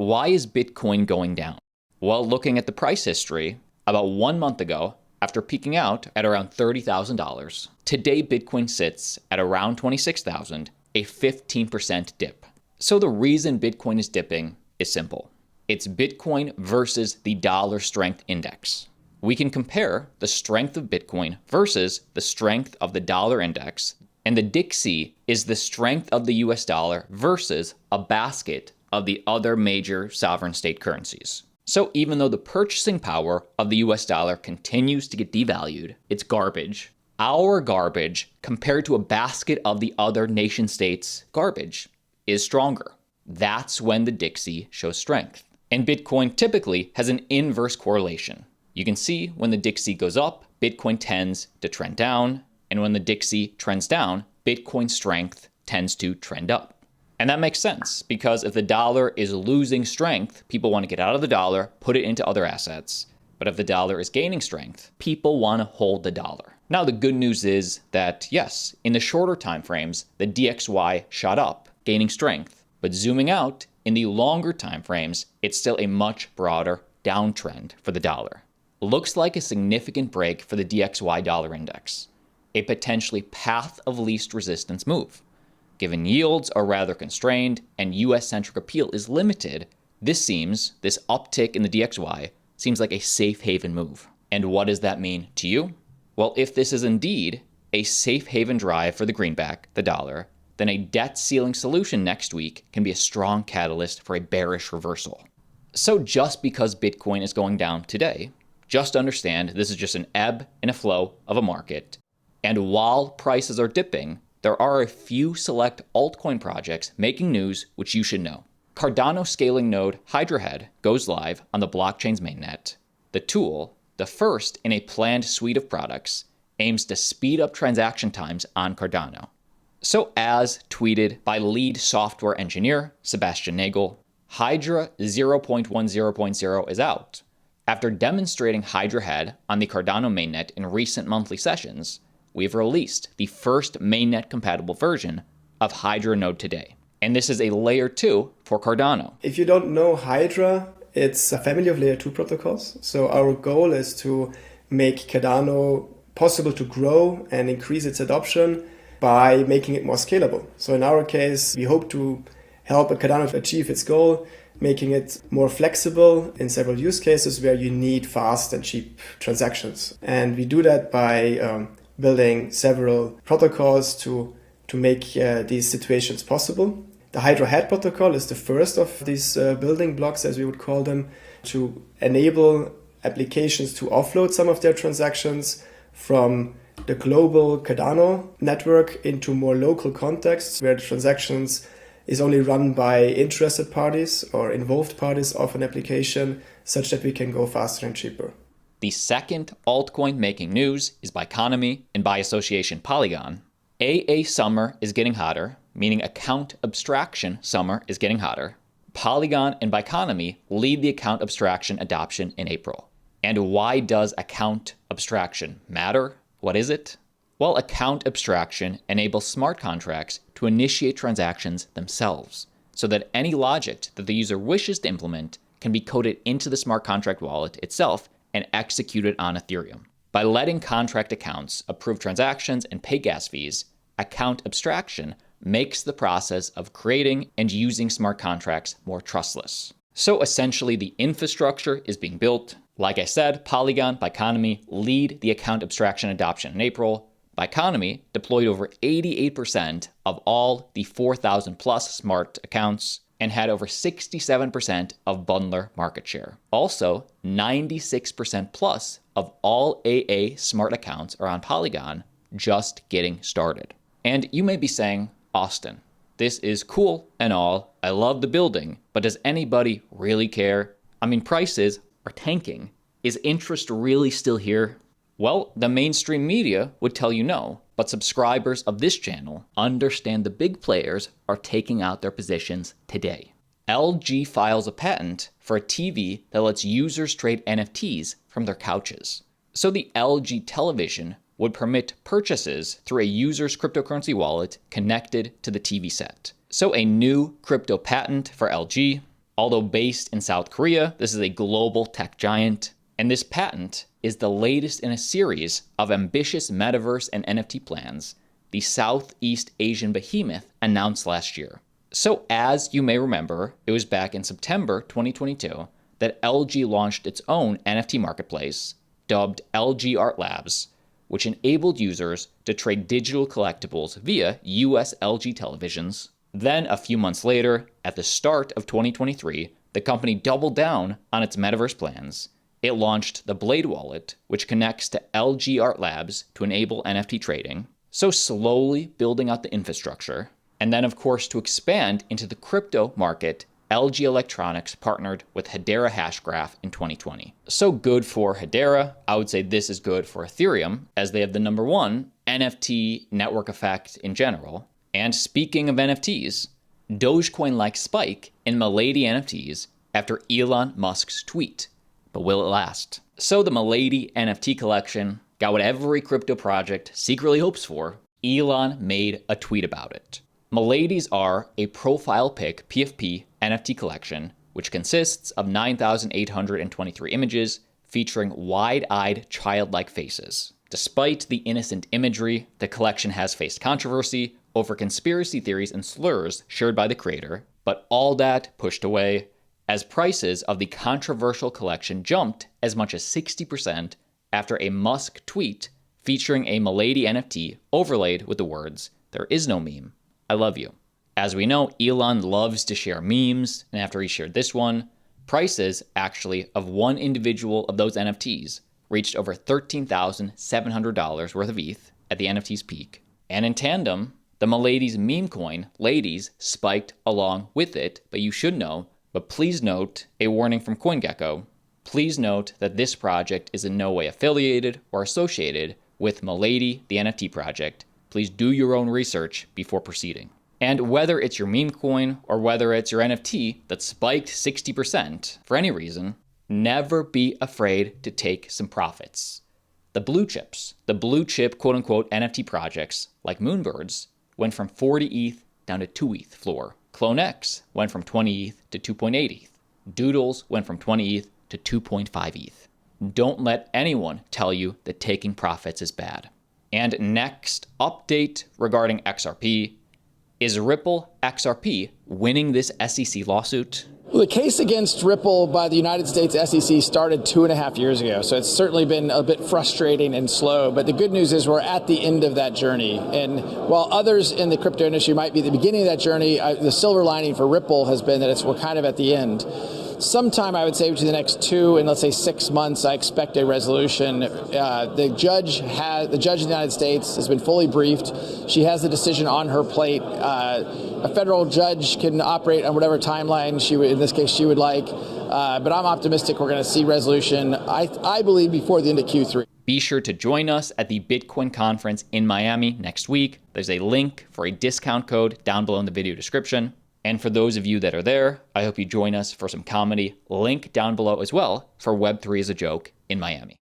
Why is Bitcoin going down? Well, looking at the price history, about 1 month ago, after peaking out at around $30,000, today Bitcoin sits at around $26,000, a 15% dip. So the reason Bitcoin is dipping is simple. It's Bitcoin versus the dollar strength index. We can compare the strength of Bitcoin versus the strength of the dollar index, and the DXY is the strength of the US dollar versus a basket of the other major sovereign state currencies. So even though the purchasing power of the US dollar continues to get devalued, it's garbage. Our garbage compared to a basket of the other nation states' garbage is stronger. That's when the DXY shows strength. And Bitcoin typically has an inverse correlation. You can see when the DXY goes up, Bitcoin tends to trend down, and when the DXY trends down, Bitcoin strength tends to trend up. And that makes sense, because if the dollar is losing strength, people want to get out of the dollar, put it into other assets. But if the dollar is gaining strength, people want to hold the dollar. Now, the good news is that, yes, in the shorter time frames, the DXY shot up, gaining strength. But zooming out, in the longer time frames, it's still a much broader downtrend for the dollar. Looks like a significant break for the DXY dollar index, a potentially path of least resistance move. Given yields are rather constrained and US-centric appeal is limited, this uptick in the DXY seems like a safe haven move. And what does that mean to you? Well, if this is indeed a safe haven drive for the greenback, the dollar, then a debt ceiling solution next week can be a strong catalyst for a bearish reversal. So just because Bitcoin is going down today, just understand this is just an ebb and a flow of a market. And while prices are dipping, there are a few select altcoin projects making news which you should know. Cardano scaling node Hydra goes live on the blockchain's mainnet. The tool, the first in a planned suite of products, aims to speed up transaction times on Cardano. So as tweeted by lead software engineer Sebastian Nagel, Hydra 0.10.0 is out. After demonstrating Hydra on the Cardano mainnet in recent monthly sessions, we've released the first mainnet compatible version of Hydra node today. And this is a layer 2 for Cardano. If you don't know Hydra, it's a family of layer 2 protocols. So our goal is to make Cardano possible to grow and increase its adoption by making it more scalable. So in our case, we hope to help Cardano achieve its goal, making it more flexible in several use cases where you need fast and cheap transactions. And we do that by building several protocols to make these situations possible. The Hydra Head protocol is the first of these building blocks, as we would call them, to enable applications to offload some of their transactions from the global Cardano network into more local contexts where the transactions is only run by interested parties or involved parties of an application, such that we can go faster and cheaper. The second altcoin making news is Biconomy, and by association Polygon. AA Summer is getting hotter, meaning account abstraction summer is getting hotter. Polygon and Biconomy lead the account abstraction adoption in April. And why does account abstraction matter? What is it? Well, account abstraction enables smart contracts to initiate transactions themselves, so that any logic that the user wishes to implement can be coded into the smart contract wallet itself and executed on Ethereum. By letting contract accounts approve transactions and pay gas fees, account abstraction makes the process of creating and using smart contracts more trustless. So essentially, the infrastructure is being built. Like I said, Polygon, Biconomy lead the account abstraction adoption in April. Biconomy deployed over 88% of all the 4,000 plus smart accounts and had over 67% of bundler market share. Also, 96% plus of all AA smart accounts are on Polygon, just getting started. And you may be saying, Austin, this is cool and all. I love the building, but does anybody really care? I mean, prices are tanking. Is interest really still here? Well, the mainstream media would tell you no, but subscribers of this channel understand the big players are taking out their positions today. LG files a patent for a TV that lets users trade NFTs from their couches. So the LG television would permit purchases through a user's cryptocurrency wallet connected to the TV set. So a new crypto patent for LG. Although based in South Korea, this is a global tech giant, and this patent is the latest in a series of ambitious metaverse and NFT plans the Southeast Asian behemoth announced last year. So as you may remember, it was back in September 2022 that LG launched its own NFT marketplace, dubbed LG Art Labs, which enabled users to trade digital collectibles via US LG televisions. Then a few months later, at the start of 2023, the company doubled down on its metaverse plans. It launched the Blade Wallet, which connects to LG Art Labs to enable NFT trading. So slowly building out the infrastructure. And then of course to expand into the crypto market, LG Electronics partnered with Hedera Hashgraph in 2020. So good for Hedera. I would say this is good for Ethereum, as they have the #1 NFT network effect in general. And speaking of NFTs, Dogecoin-like spike in Milady NFTs after Elon Musk's tweet. But will it last? So the Milady NFT collection got what every crypto project secretly hopes for. Elon made a tweet about it. Milady's are a profile pic PFP NFT collection, which consists of 9,823 images featuring wide-eyed childlike faces. Despite the innocent imagery, the collection has faced controversy over conspiracy theories and slurs shared by the creator, but all that pushed away as prices of the controversial collection jumped as much as 60% after a Musk tweet featuring a Milady NFT overlaid with the words, "There is no meme. I love you." As we know, Elon loves to share memes, and after he shared this one, prices actually of one individual of those NFTs reached over $13,700 worth of ETH at the NFT's peak. And in tandem, the Milady's meme coin, Ladies, spiked along with it, but you should know, but please note a warning from CoinGecko. Please note that this project is in no way affiliated or associated with Milady, the NFT project. Please do your own research before proceeding. And whether it's your meme coin or whether it's your NFT that spiked 60% for any reason, never be afraid to take some profits. The blue chip quote unquote NFT projects like Moonbirds went from 40 ETH down to 2 ETH floor. CloneX went from 20 ETH to 2.8 ETH. Doodles went from 20 ETH to 2.5 ETH. Don't let anyone tell you that taking profits is bad. And next update regarding XRP. Is Ripple XRP winning this SEC lawsuit? Well, the case against Ripple by the United States SEC started 2.5 years ago, so it's certainly been a bit frustrating and slow. But the good news is we're at the end of that journey. And while others in the crypto industry might be at the beginning of that journey, the silver lining for Ripple has been that we're kind of at the end. Sometime, I would say, between the next 2 and let's say 6 months, I expect a resolution. The judge in the United States has been fully briefed. She has the decision on her plate. A federal judge can operate on whatever timeline in this case, she would like. But I'm optimistic we're going to see resolution, I believe, before the end of Q3. Be sure to join us at the Bitcoin conference in Miami next week. There's a link for a discount code down below in the video description. And for those of you that are there, I hope you join us for some comedy. Link down below as well for Web3 is a Joke in Miami.